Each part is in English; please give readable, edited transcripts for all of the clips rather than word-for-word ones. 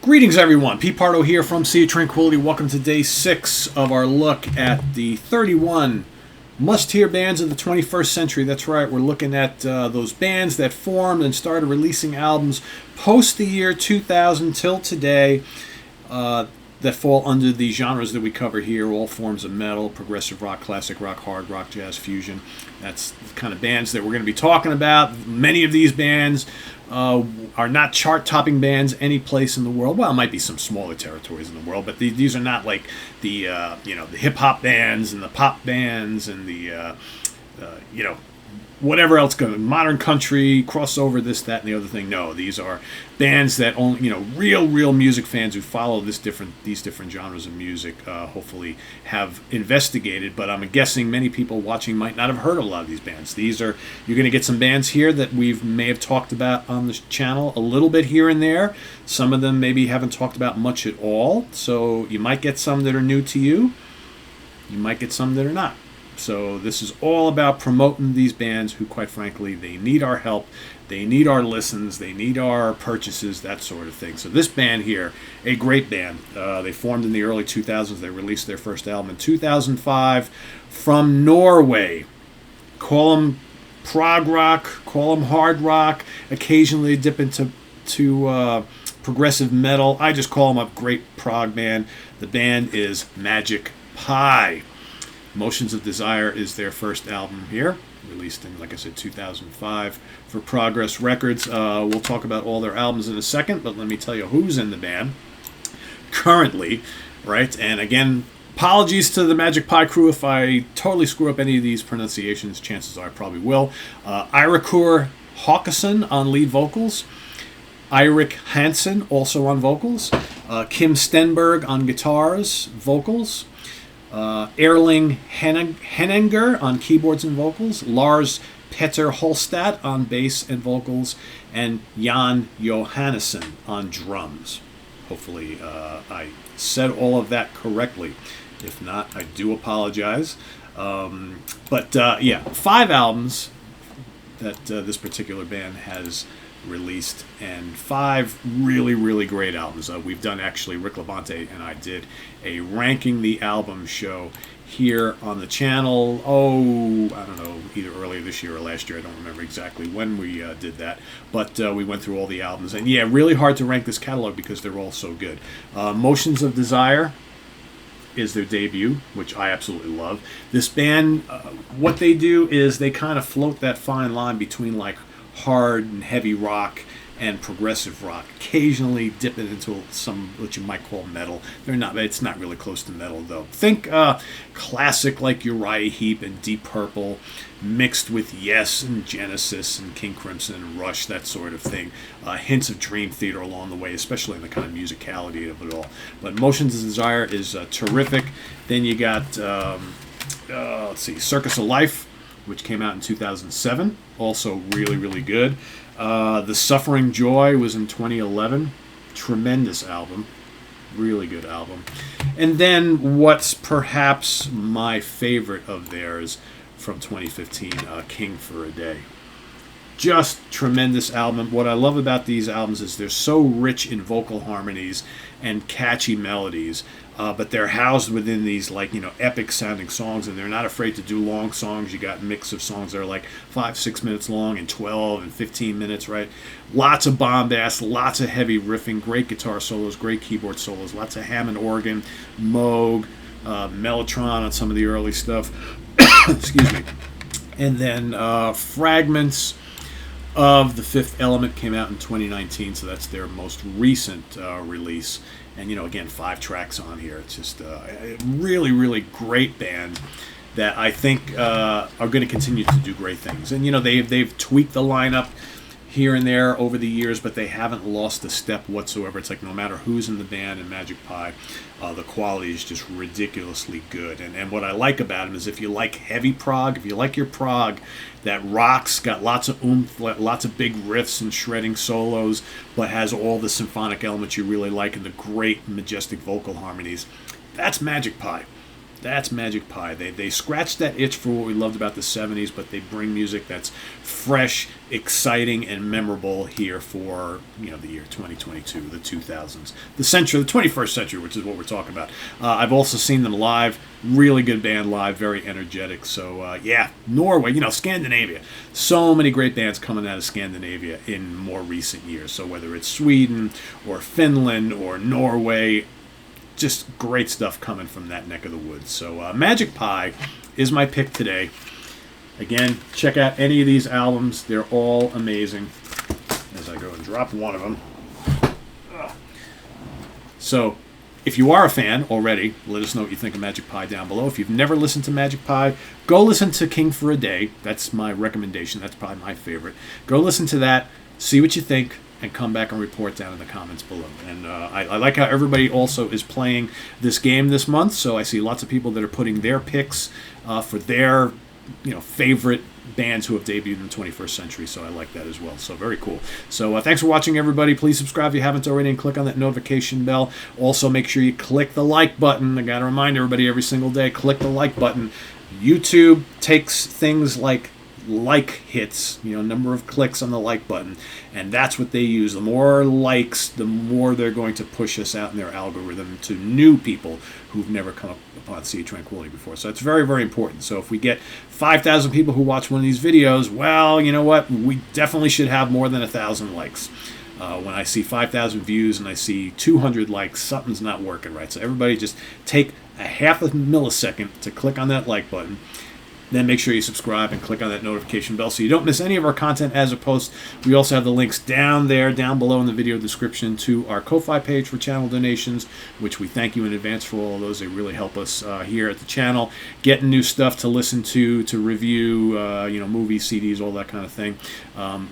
Greetings, everyone. Pete Pardo here from Sea of Tranquility. Welcome to day 6 of our look at the 31 must-hear bands of the 21st century. That's right, we're looking at those bands that formed and started releasing albums post the year 2000 till today that fall under the genres that we cover here, all forms of metal, progressive rock, classic rock, hard rock, jazz, fusion. That's the kind of bands that we're going to be talking about. Many of these bands are not chart-topping bands any place in the world. Well, it might be some smaller territories in the world, but these are not like the the hip-hop bands and the pop bands and the whatever else going, modern country, crossover, this, that, and the other thing. No, these are bands that only real music fans who follow these different genres of music hopefully have investigated. But I'm guessing many people watching might not have heard of a lot of these bands. You're going to get some bands here that may have talked about on the channel a little bit here and there. Some of them maybe haven't talked about much at all. So you might get some that are new to you. You might get some that are not. So this is all about promoting these bands who, quite frankly, they need our help, they need our listens, they need our purchases, that sort of thing. So this band here, a great band. They formed in the early 2000s. They released their first album in 2005 from Norway. Call them prog rock, call them hard rock. Occasionally dip into progressive metal. I just call them a great prog band. The band is Magic Pie. Motions of Desire is their first album here, released in, like I said, 2005 for Progress Records. We'll talk about all their albums in a second, but let me tell you who's in the band currently, right? And again, apologies to the Magic Pie crew if I totally screw up any of these pronunciations. Chances are I probably will. Eirikur Hawkason on lead vocals. Eirik Hansen also on vocals. Kim Stenberg on guitars, vocals. Erling Henninger on keyboards and vocals, Lars Petter Holstad on bass and vocals, and Jan Johannesson on drums. Hopefully I said all of that correctly. If not, I do apologize. But 5 albums that this particular band has released, and 5 really great albums. We've done, actually, Rick Levante and I did a ranking the album show here on the channel, I don't know, either earlier this year or last year. I don't remember exactly when we did that, but we went through all the albums, and really hard to rank this catalog because they're all so good. Motions of Desire is their debut, which I absolutely love. This band, what they do is they kind of float that fine line between like hard and heavy rock and progressive rock, occasionally dipping into some what you might call metal. It's not really close to metal though. Think classic like Uriah Heep and Deep Purple mixed with Yes and Genesis and King Crimson and Rush, that sort of thing. Hints of Dream Theater along the way, especially in the kind of musicality of it all. But Motions of Desire is terrific. Then you got Circus of Life, which came out in 2007, also really good. The Suffering Joy was in 2011. Tremendous album. Really good album. And then what's perhaps my favorite of theirs from 2015, King for a Day. Just tremendous album. What I love about these albums is they're so rich in vocal harmonies and catchy melodies, but they're housed within these epic sounding songs, and they're not afraid to do long songs. You got a mix of songs that are like 5-6 minutes long and 12 and 15 minutes, right? Lots of bombast, lots of heavy riffing, great guitar solos, great keyboard solos, lots of Hammond organ, Moog, Mellotron on some of the early stuff. Excuse me. And then Fragments of the Fifth Element came out in 2019, so that's their most recent release. And again, 5 tracks on here. It's just a really great band that I think are going to continue to do great things. And they've tweaked the lineup here and there over the years, but they haven't lost a step whatsoever. It's like no matter who's in the band in Magic Pie, the quality is just ridiculously good. And what I like about them is if you like heavy prog, if you like your prog that rocks, got lots of oomph, lots of big riffs and shredding solos, but has all the symphonic elements you really like and the great majestic vocal harmonies, that's Magic Pie. That's Magic Pie. They scratched that itch for what we loved about the 70s, but they bring music that's fresh, exciting, and memorable here for the year 2022, the 2000s, the century, the 21st century, which is what we're talking about. I've also seen them live. Really good band live, very energetic. So yeah, Norway, Scandinavia. So many great bands coming out of Scandinavia in more recent years. So whether it's Sweden or Finland or Norway, just great stuff coming from that neck of the woods. So Magic Pie is my pick today. Again, check out any of these albums. They're all amazing. As I go and drop one of them. So if you are a fan already, let us know what you think of Magic Pie down below. If you've never listened to Magic Pie, go listen to King for a Day. That's my recommendation. That's probably my favorite. Go listen to that. See what you think. And come back and report down in the comments below. And I like how everybody also is playing this game this month. So I see lots of people that are putting their picks for their favorite bands who have debuted in the 21st century. So I like that as well. So very cool. So thanks for watching, everybody. Please subscribe if you haven't already and click on that notification bell. Also, make sure you click the like button. I got to remind everybody every single day, click the like button. YouTube takes things like hits, number of clicks on the like button, and that's what they use. The more likes, the more they're going to push us out in their algorithm to new people who've never come upon Sea of Tranquility before. So it's very, very important. So if we get 5,000 people who watch one of these videos, well, you know what? We definitely should have more than 1,000 likes. When I see 5,000 views and I see 200 likes, something's not working right. So everybody just take a half a millisecond to click on that like button. Then make sure you subscribe and click on that notification bell so you don't miss any of our content as a post. We also have the links down below in the video description to our Ko-Fi page for channel donations, which we thank you in advance for all of those. They really help us here at the channel, getting new stuff to listen to review, movies, CDs, all that kind of thing.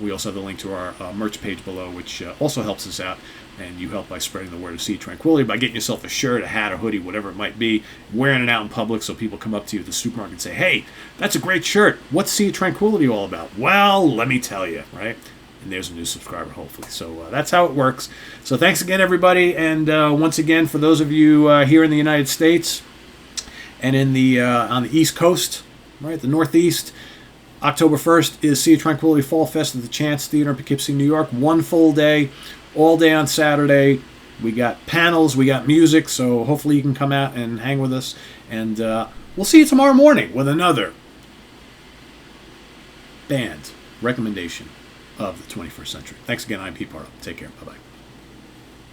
We also have the link to our merch page below, which also helps us out. And you help by spreading the word of Sea of Tranquility by getting yourself a shirt, a hat, a hoodie, whatever it might be, wearing it out in public so people come up to you at the supermarket and say, hey, that's a great shirt. What's Sea of Tranquility all about? Well, let me tell you, right? And there's a new subscriber, hopefully. So that's how it works. So thanks again, everybody. And once again, for those of you here in the United States and in the on the East Coast, right, the Northeast, October 1st is Sea of Tranquility Fall Fest at the Chance Theater in Poughkeepsie, New York. One full day. All day on Saturday. We got panels, we got music, so hopefully you can come out and hang with us. And we'll see you tomorrow morning with another band recommendation of the 21st century. Thanks again. I'm Pete Pardo. Take care. Bye-bye.